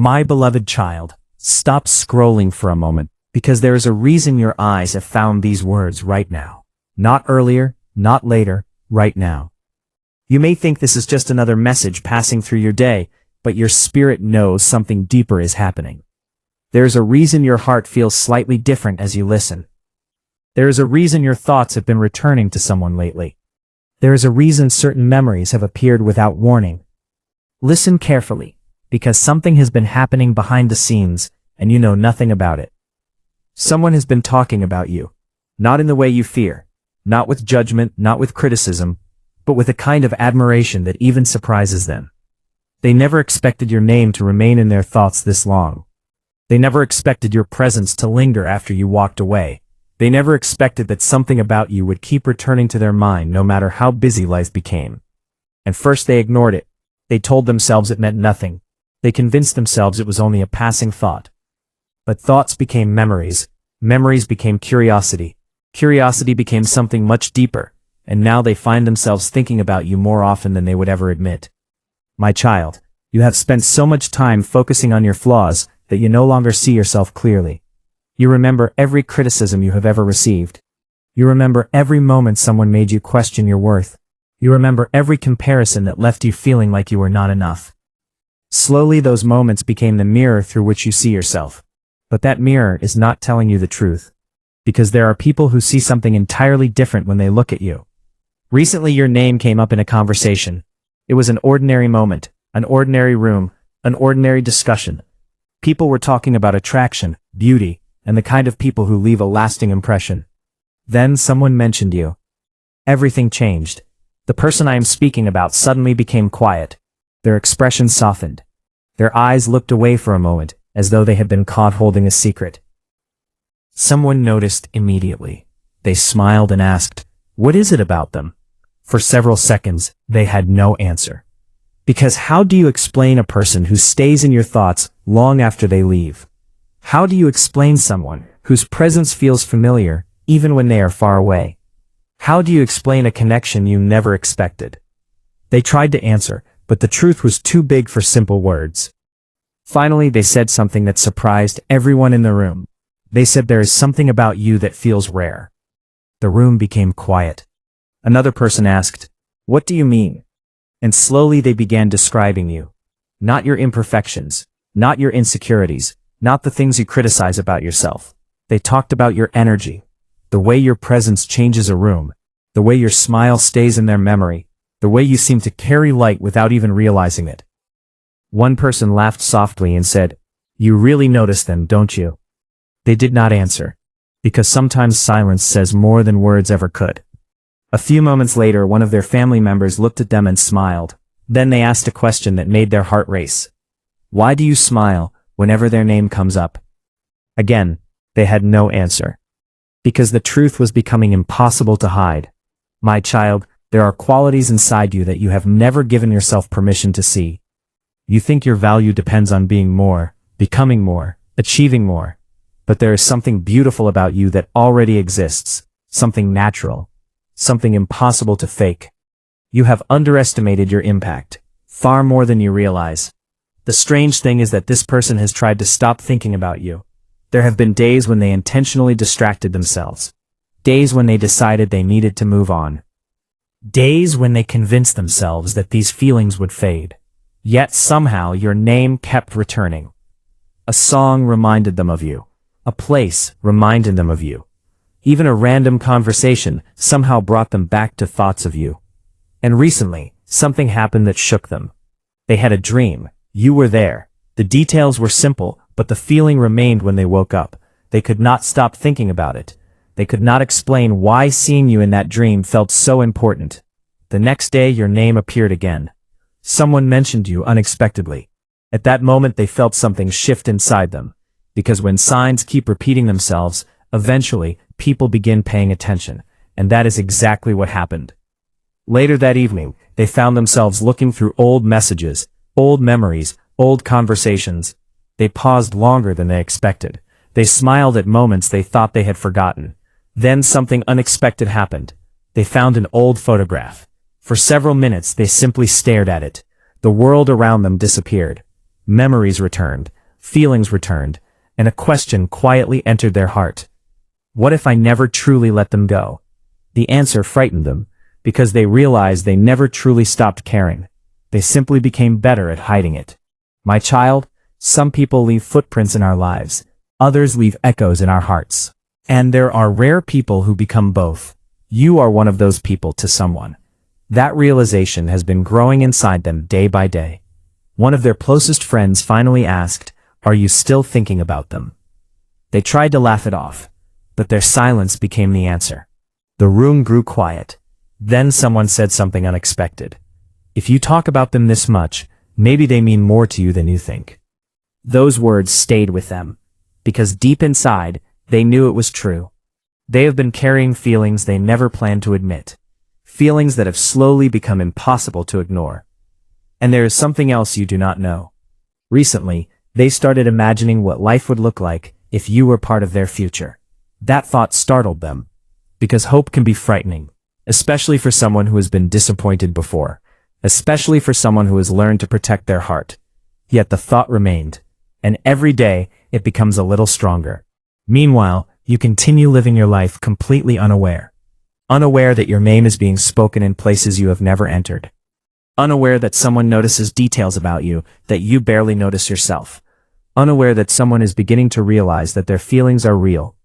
My beloved child, stop scrolling for a moment, because there is a reason your eyes have found these words right now. Not earlier, not later, right now. You may think this is just another message passing through your day, but your spirit knows something deeper is happening. There is a reason your heart feels slightly different as you listen. There is a reason your thoughts have been returning to someone lately. There is a reason certain memories have appeared without warning. Listen carefully, because something has been happening behind the scenes, and you know nothing about it. Someone has been talking about you. Not in the way you fear, not with judgment, not with criticism, but with a kind of admiration that even surprises them. They never expected your name to remain in their thoughts this long. They never expected your presence to linger after you walked away. They never expected that something about you would keep returning to their mind no matter how busy life became. And first they ignored it. They told themselves it meant nothing. They convinced themselves it was only a passing thought. But thoughts became memories. Memories became curiosity. Curiosity became something much deeper, and now they find themselves thinking about you more often than they would ever admit. My child, you have spent so much time focusing on your flaws that you no longer see yourself clearly. You remember every criticism you have ever received. You remember every moment someone made you question your worth. You remember every comparison that left you feeling like you were not enough. Slowly those moments became the mirror through which you see yourself. But that mirror is not telling you the truth. Because there are people who see something entirely different when they look at you. Recently your name came up in a conversation. It was an ordinary moment, an ordinary room, an ordinary discussion. People were talking about attraction, beauty, and the kind of people who leave a lasting impression. Then someone mentioned you. Everything changed. The person I am speaking about suddenly became quiet. Their expression softened. Their eyes looked away for a moment, as though they had been caught holding a secret. Someone noticed immediately. They smiled and asked, "What is it about them?" For several seconds, they had no answer. Because how do you explain a person who stays in your thoughts long after they leave? How do you explain someone whose presence feels familiar even when they are far away? How do you explain a connection you never expected? They tried to answer, but the truth was too big for simple words. Finally, they said something that surprised everyone in the room. They said, "There is something about you that feels rare." The room became quiet. Another person asked, "What do you mean?" And slowly they began describing you. Not your imperfections, not your insecurities, not the things you criticize about yourself. They talked about your energy, the way your presence changes a room, the way your smile stays in their memory, the way you seem to carry light without even realizing it. One person laughed softly and said, "You really notice them, don't you?" They did not answer, because sometimes silence says more than words ever could. A few moments later, one of their family members looked at them and smiled. Then they asked a question that made their heart race. Why do you smile whenever their name comes up? Again, they had no answer. Because the truth was becoming impossible to hide. My child, there are qualities inside you that you have never given yourself permission to see. You think your value depends on being more, becoming more, achieving more. But there is something beautiful about you that already exists, something natural, something impossible to fake. You have underestimated your impact, far more than you realize. The strange thing is that this person has tried to stop thinking about you. There have been days when they intentionally distracted themselves. Days when they decided they needed to move on. Days when they convinced themselves that these feelings would fade. Yet somehow your name kept returning. A song reminded them of you. A place reminded them of you. Even a random conversation somehow brought them back to thoughts of you. And recently, something happened that shook them. They had a dream. You were there. The details were simple, but the feeling remained when they woke up. They could not stop thinking about it. They could not explain why seeing you in that dream felt so important. The next day your name appeared again. Someone mentioned you unexpectedly. At that moment they felt something shift inside them. Because when signs keep repeating themselves, eventually people begin paying attention. And that is exactly what happened. Later that evening, they found themselves looking through old messages, old memories, old conversations. They paused longer than they expected. They smiled at moments they thought they had forgotten. Then something unexpected happened. They found an old photograph. For several minutes they simply stared at it. The world around them disappeared. Memories returned, feelings returned, and a question quietly entered their heart. What if I never truly let them go? The answer frightened them, because they realized they never truly stopped caring. They simply became better at hiding it. My child, some people leave footprints in our lives, others leave echoes in our hearts. And there are rare people who become both. You are one of those people to someone. That realization has been growing inside them day by day. One of their closest friends finally asked, "Are you still thinking about them?" They tried to laugh it off, but their silence became the answer. The room grew quiet. Then someone said something unexpected. "If you talk about them this much, maybe they mean more to you than you think." Those words stayed with them, because deep inside, they knew it was true. They have been carrying feelings they never planned to admit. Feelings that have slowly become impossible to ignore. And there is something else you do not know. Recently, they started imagining what life would look like if you were part of their future. That thought startled them, because hope can be frightening, especially for someone who has been disappointed before, especially for someone who has learned to protect their heart. Yet the thought remained, and every day it becomes a little stronger. Meanwhile, you continue living your life completely unaware. Unaware that your name is being spoken in places you have never entered. Unaware that someone notices details about you that you barely notice yourself. Unaware that someone is beginning to realize that their feelings are real.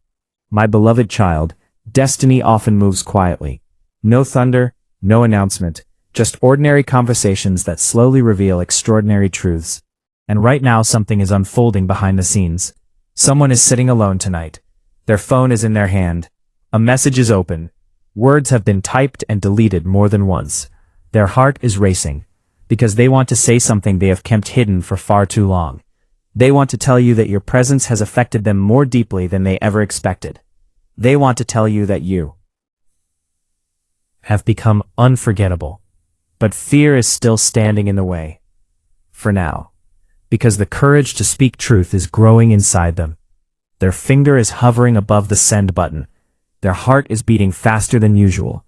My beloved child, destiny often moves quietly. No thunder, no announcement, just ordinary conversations that slowly reveal extraordinary truths. And right now something is unfolding behind the scenes. Someone is sitting alone tonight. Their phone is in their hand. A message is open. Words have been typed and deleted more than once. Their heart is racing, because they want to say something they have kept hidden for far too long. They want to tell you that your presence has affected them more deeply than they ever expected. They want to tell you that you have become unforgettable. But fear is still standing in the way. For now. Because the courage to speak truth is growing inside them. Their finger is hovering above the send button. Their heart is beating faster than usual.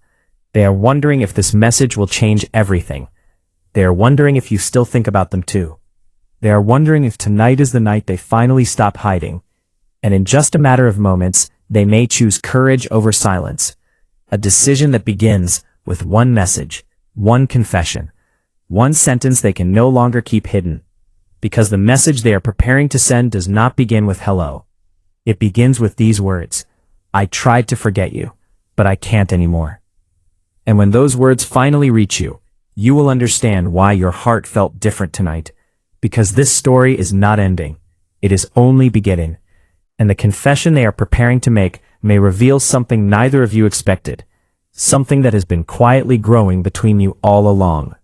They are wondering if this message will change everything. They are wondering if you still think about them too. They are wondering if tonight is the night they finally stop hiding. And in just a matter of moments, they may choose courage over silence. A decision that begins with one message, one confession, one sentence they can no longer keep hidden. Because the message they are preparing to send does not begin with hello. It begins with these words: "I tried to forget you, but I can't anymore." And when those words finally reach you, you will understand why your heart felt different tonight. Because this story is not ending. It is only beginning. And the confession they are preparing to make may reveal something neither of you expected. Something that has been quietly growing between you all along.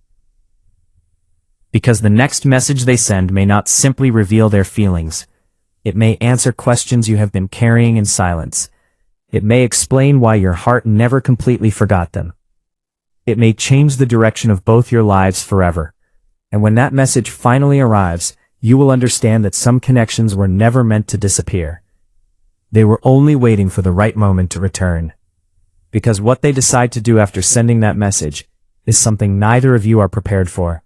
Because the next message they send may not simply reveal their feelings. It may answer questions you have been carrying in silence. It may explain why your heart never completely forgot them. It may change the direction of both your lives forever. And when that message finally arrives, you will understand that some connections were never meant to disappear. They were only waiting for the right moment to return. Because what they decide to do after sending that message is something neither of you are prepared for.